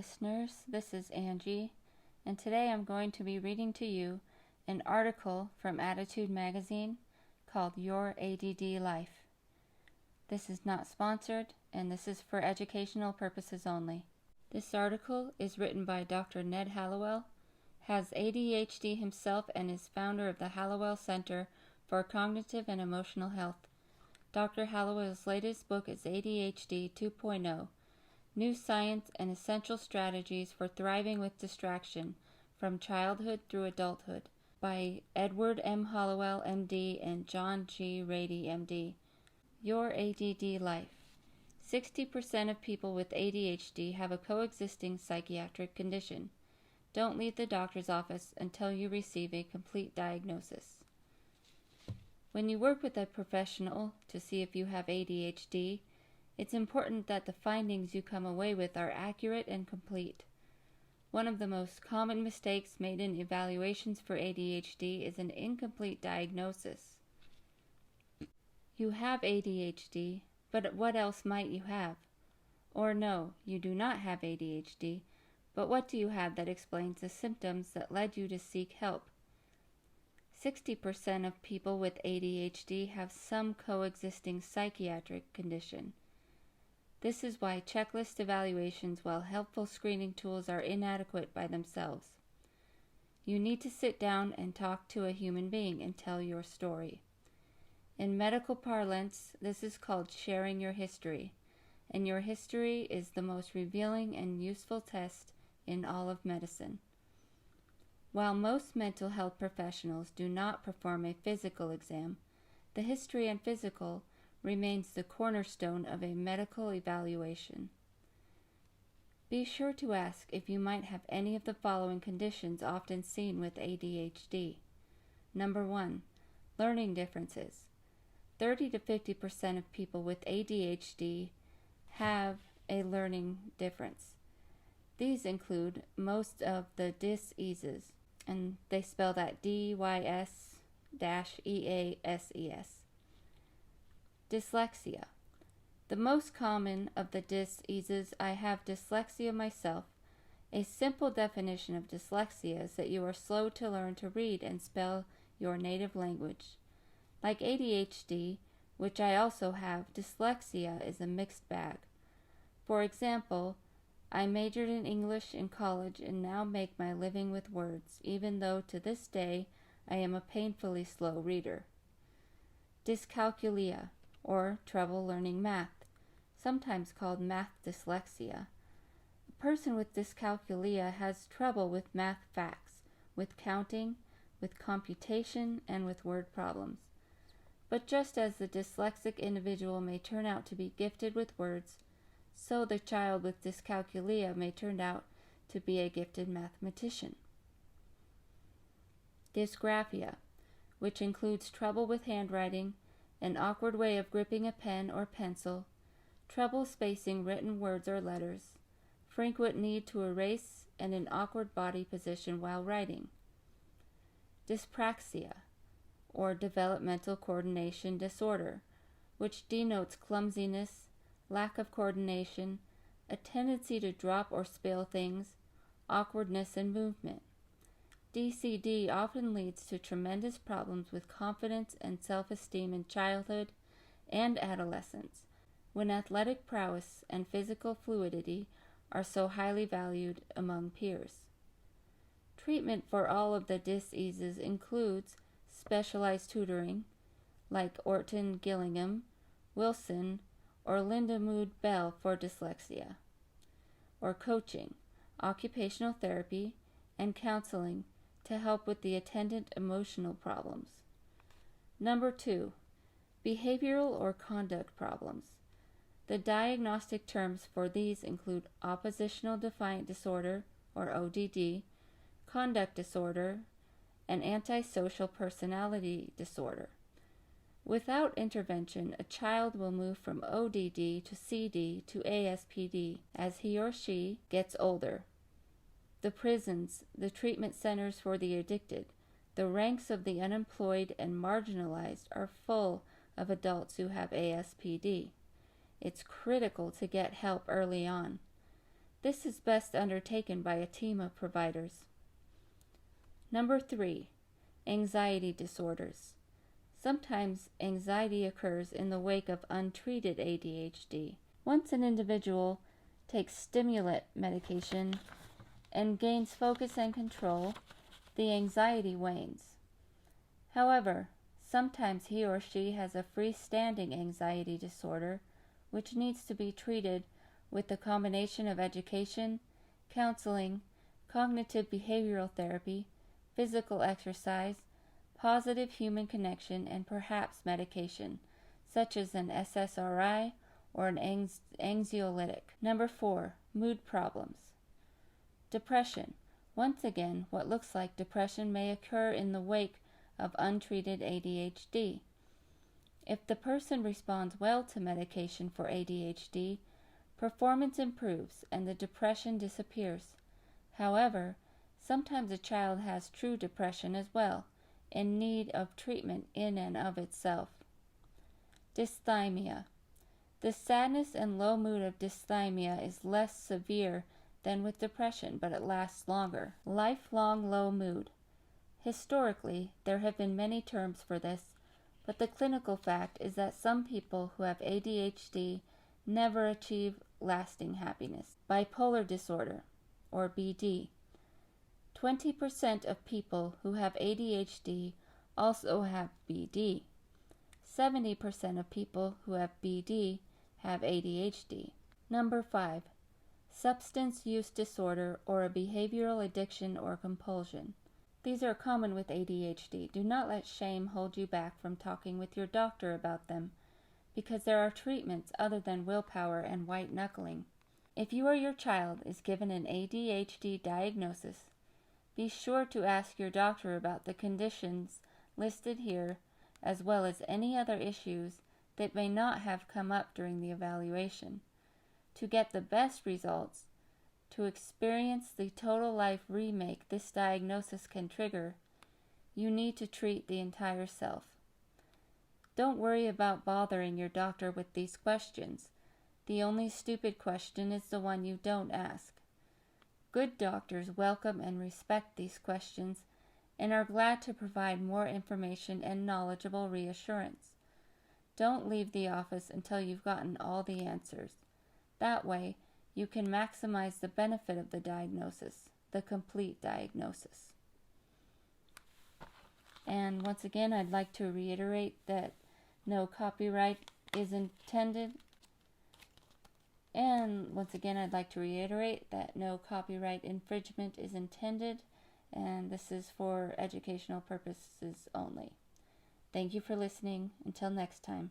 listeners. This is Angie, and today I'm going to be reading to you an article from Attitude Magazine called Your ADD Life. This is not sponsored, and this is for educational purposes only. This article is written by Dr. Ned Hallowell, has ADHD himself, and is founder of the Hallowell Center for Cognitive and Emotional Health. Dr. Hallowell's latest book is ADHD 2.0, New Science and Essential Strategies for Thriving with Distraction from Childhood Through Adulthood, by Edward M. Hallowell, MD, and John G. Rady, MD. Your ADD Life. 60% of people with ADHD have a coexisting psychiatric condition. Don't leave the doctor's office until you receive a complete diagnosis. When you work with a professional to see if you have ADHD, it's important that the findings you come away with are accurate and complete. One of the most common mistakes made in evaluations for ADHD is an incomplete diagnosis. You have ADHD, but what else might you have? Or no, you do not have ADHD, but what do you have that explains the symptoms that led you to seek help? 60% of people with ADHD have some coexisting psychiatric condition. This is why checklist evaluations, while helpful screening tools, are inadequate by themselves. You need to sit down and talk to a human being and tell your story. In medical parlance, this is called sharing your history, and your history is the most revealing and useful test in all of medicine. While most mental health professionals do not perform a physical exam, the history and physical remains the cornerstone of a medical evaluation. Be sure to ask if you might have any of the following conditions often seen with ADHD. Number 1, learning differences. 30 to 50% of people with ADHD have a learning difference. These include most of the diseases, and they spell that DYS-EASES. Dyslexia. The most common of the diseases. I have dyslexia myself. A simple definition of dyslexia is that you are slow to learn to read and spell your native language. Like ADHD, which I also have, dyslexia is a mixed bag. For example, I majored in English in college and now make my living with words, even though to this day I am a painfully slow reader. Dyscalculia, or trouble learning math, sometimes called math dyslexia. A person with dyscalculia has trouble with math facts, with counting, with computation, and with word problems. But just as the dyslexic individual may turn out to be gifted with words, so the child with dyscalculia may turn out to be a gifted mathematician. Dysgraphia, which includes trouble with handwriting, an awkward way of gripping a pen or pencil, trouble spacing written words or letters, frequent need to erase, and an awkward body position while writing. Dyspraxia, or developmental coordination disorder, which denotes clumsiness, lack of coordination, a tendency to drop or spill things, awkwardness in movement. DCD often leads to tremendous problems with confidence and self-esteem in childhood and adolescence, when athletic prowess and physical fluidity are so highly valued among peers. Treatment for all of the diseases includes specialized tutoring, like Orton Gillingham, Wilson, or Linda Mood Bell for dyslexia, or coaching, occupational therapy, and counseling to help with the attendant emotional problems. Number 2, behavioral or conduct problems. The diagnostic terms for these include oppositional defiant disorder, or ODD, conduct disorder, and antisocial personality disorder. Without intervention, a child will move from ODD to CD to ASPD as he or she gets older. The prisons, the treatment centers for the addicted, the ranks of the unemployed and marginalized are full of adults who have ASPD. It's critical to get help early on. This is best undertaken by a team of providers. Number 3, anxiety disorders. Sometimes anxiety occurs in the wake of untreated ADHD. Once an individual takes stimulant medication and gains focus and control, the anxiety wanes. However, sometimes he or she has a freestanding anxiety disorder, which needs to be treated with a combination of education, counseling, cognitive behavioral therapy, physical exercise, positive human connection, and perhaps medication, such as an SSRI or an anxiolytic. Number 4, mood problems. Depression. Once again, what looks like depression may occur in the wake of untreated ADHD. If the person responds well to medication for ADHD, performance improves and the depression disappears. However, sometimes a child has true depression as well, in need of treatment in and of itself. Dysthymia. The sadness and low mood of dysthymia is less severe than with depression, but it lasts longer. Lifelong low mood. Historically, there have been many terms for this, but the clinical fact is that some people who have ADHD never achieve lasting happiness. Bipolar disorder, or BD. 20% of people who have ADHD also have BD. 70% of people who have BD have ADHD. Number 5, substance use disorder or a behavioral addiction or compulsion. These are common with ADHD. Do not let shame hold you back from talking with your doctor about them, because there are treatments other than willpower and white knuckling. If you or your child is given an ADHD diagnosis, be sure to ask your doctor about the conditions listed here, as well as any other issues that may not have come up during the evaluation. To get the best results, to experience the total life remake this diagnosis can trigger, you need to treat the entire self. Don't worry about bothering your doctor with these questions. The only stupid question is the one you don't ask. Good doctors welcome and respect these questions and are glad to provide more information and knowledgeable reassurance. Don't leave the office until you've gotten all the answers. That way, you can maximize the benefit of the diagnosis, the complete diagnosis. And once again, I'd like to reiterate that no copyright is intended. And once again, I'd like to reiterate that no copyright infringement is intended, and this is for educational purposes only. Thank you for listening. Until next time.